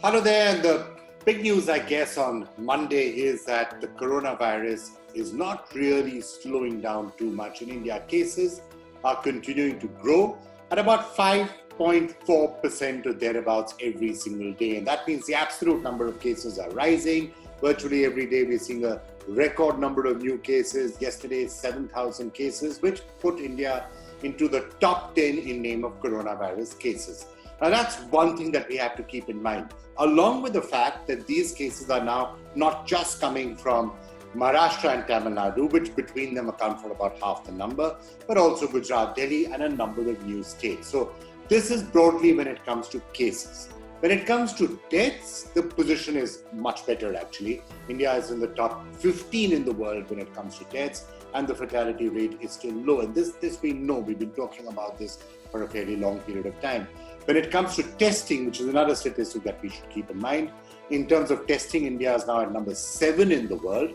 Hello there, and the big news, I guess, on Monday is that the coronavirus is not really slowing down too much in India. Cases are continuing to grow at about 5.4% or thereabouts every single day. And that means the absolute number of cases are rising. Virtually every day we're seeing a record number of new cases. Yesterday, 7,000 cases, which put India into the top 10 in name of coronavirus cases. Now, that's one thing that we have to keep in mind, along with the fact that these cases are now not just coming from Maharashtra and Tamil Nadu, which between them account for about half the number, but also Gujarat, Delhi, and a number of new states. So this is broadly when it comes to cases. When it comes to deaths, the position is much better actually. India is in the top 15 in the world when it comes to deaths, and the fatality rate is still low. And this we know, we've been talking about this for a fairly long period of time. When it comes to testing, which is another statistic that we should keep in mind, in terms of testing, India is now at number 7 in the world.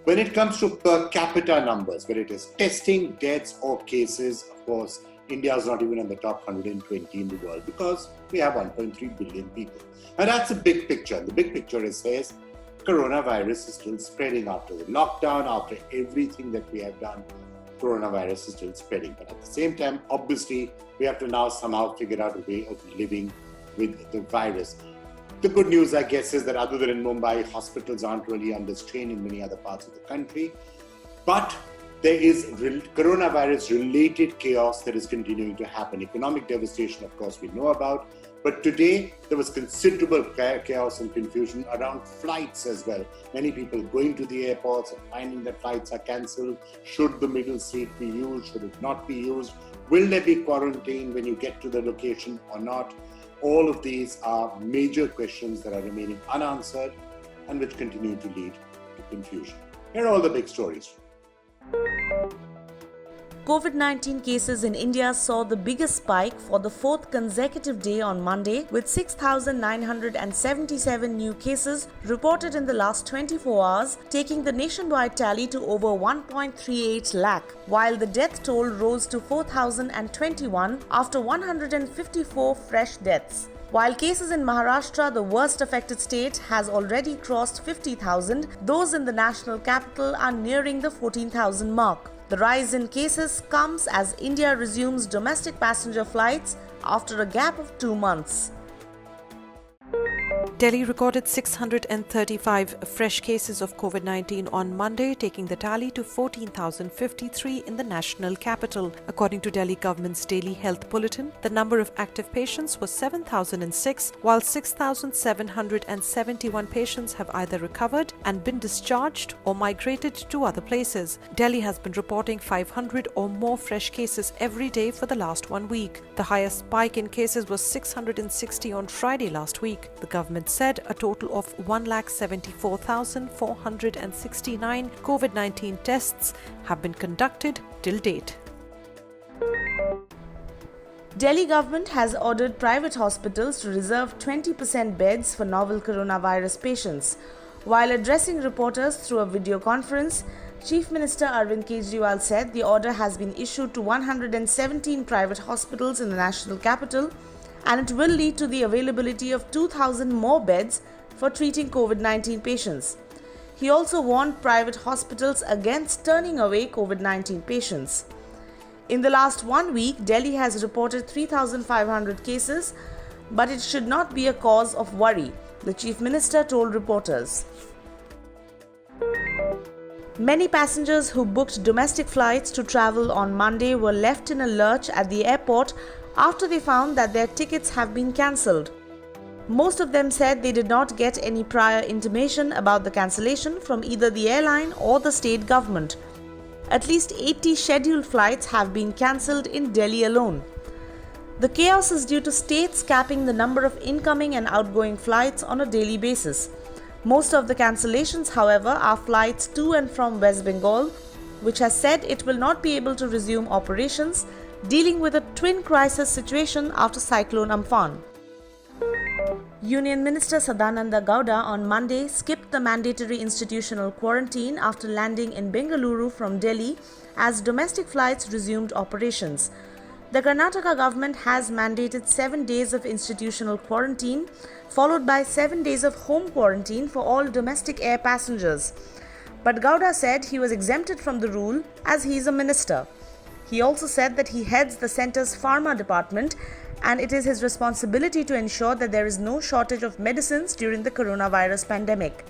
When it comes to per capita numbers, whether it is testing, deaths, or cases, of course, India is not even in the top 120 in the world because we have 1.3 billion people. And that's a big picture. The big picture says coronavirus is still spreading after the lockdown, after everything that we have done. Coronavirus is still spreading. But at the same time, obviously, we have to now somehow figure out a way of living with the virus. The good news, I guess, is that other than in Mumbai, hospitals aren't really under strain in many other parts of the country. But there is coronavirus-related chaos that is continuing to happen. Economic devastation, of course, we know about. But today, there was considerable chaos and confusion around flights as well. Many people going to the airports and finding that flights are cancelled. Should the middle seat be used? Should it not be used? Will there be quarantine when you get to the location or not? All of these are major questions that are remaining unanswered and which continue to lead to confusion. Here are all the big stories. COVID-19 cases in India saw the biggest spike for the fourth consecutive day on Monday, with 6,977 new cases reported in the last 24 hours, taking the nationwide tally to over 1.38 lakh, while the death toll rose to 4,021 after 154 fresh deaths. While cases in Maharashtra, the worst affected state, has already crossed 50,000, those in the national capital are nearing the 14,000 mark. The rise in cases comes as India resumes domestic passenger flights after a gap of 2 months. Delhi recorded 635 fresh cases of COVID-19 on Monday, taking the tally to 14,053 in the national capital. According to Delhi government's daily health bulletin, the number of active patients was 7,006, while 6,771 patients have either recovered and been discharged or migrated to other places. Delhi has been reporting 500 or more fresh cases every day for the last 1 week. The highest spike in cases was 660 on Friday last week. The government said a total of 174,469 COVID-19 tests have been conducted till date. Delhi government has ordered private hospitals to reserve 20% beds for novel coronavirus patients. While addressing reporters through a video conference, Chief Minister Arvind Kejriwal said the order has been issued to 117 private hospitals in the national capital, and it will lead to the availability of 2,000 more beds for treating COVID-19 patients. He also warned private hospitals against turning away COVID-19 patients. In the last 1 week, Delhi has reported 3,500 cases, but it should not be a cause of worry, the Chief Minister told reporters. Many passengers who booked domestic flights to travel on Monday were left in a lurch at the airport after they found that their tickets have been cancelled. Most of them said they did not get any prior intimation about the cancellation from either the airline or the state government. At least 80 scheduled flights have been cancelled in Delhi alone. The chaos is due to states capping the number of incoming and outgoing flights on a daily basis. Most of the cancellations, however, are flights to and from West Bengal, which has said it will not be able to resume operations, dealing with a twin crisis situation after Cyclone Amphan. Union Minister Sadananda Gowda on Monday skipped the mandatory institutional quarantine after landing in Bengaluru from Delhi as domestic flights resumed operations. The Karnataka government has mandated 7 days of institutional quarantine, followed by 7 days of home quarantine for all domestic air passengers. But Gowda said he was exempted from the rule as he is a minister. He also said that he heads the centre's pharma department and it is his responsibility to ensure that there is no shortage of medicines during the coronavirus pandemic.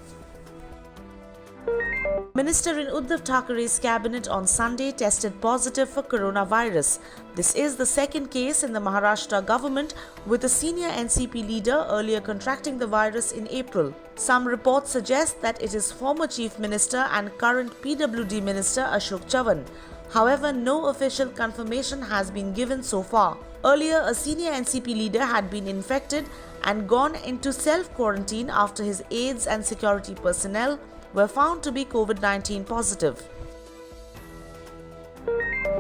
Minister in Uddhav Thackeray's cabinet on Sunday tested positive for coronavirus. This is the second case in the Maharashtra government, with a senior NCP leader earlier contracting the virus in April. Some reports suggest that it is former Chief Minister and current PWD Minister Ashok Chavan. However, no official confirmation has been given so far. Earlier, a senior NCP leader had been infected and gone into self-quarantine after his aides and security personnel were found to be COVID-19 positive.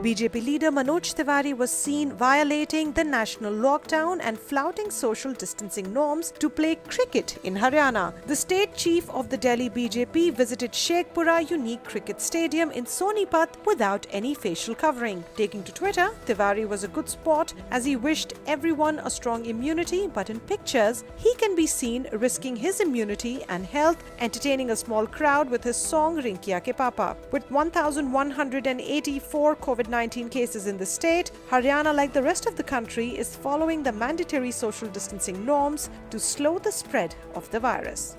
BJP leader Manoj Tiwari was seen violating the national lockdown and flouting social distancing norms to play cricket in Haryana. The state chief of the Delhi BJP visited Sheikhpura Unique Cricket Stadium in Sonipat without any facial covering. Taking to Twitter, Tiwari was a good sport as he wished everyone a strong immunity, but in pictures, he can be seen risking his immunity and health, entertaining a small crowd with his song Rinkiya Ke Papa. With 1,184 COVID-19 cases in the state, Haryana, like the rest of the country, is following the mandatory social distancing norms to slow the spread of the virus.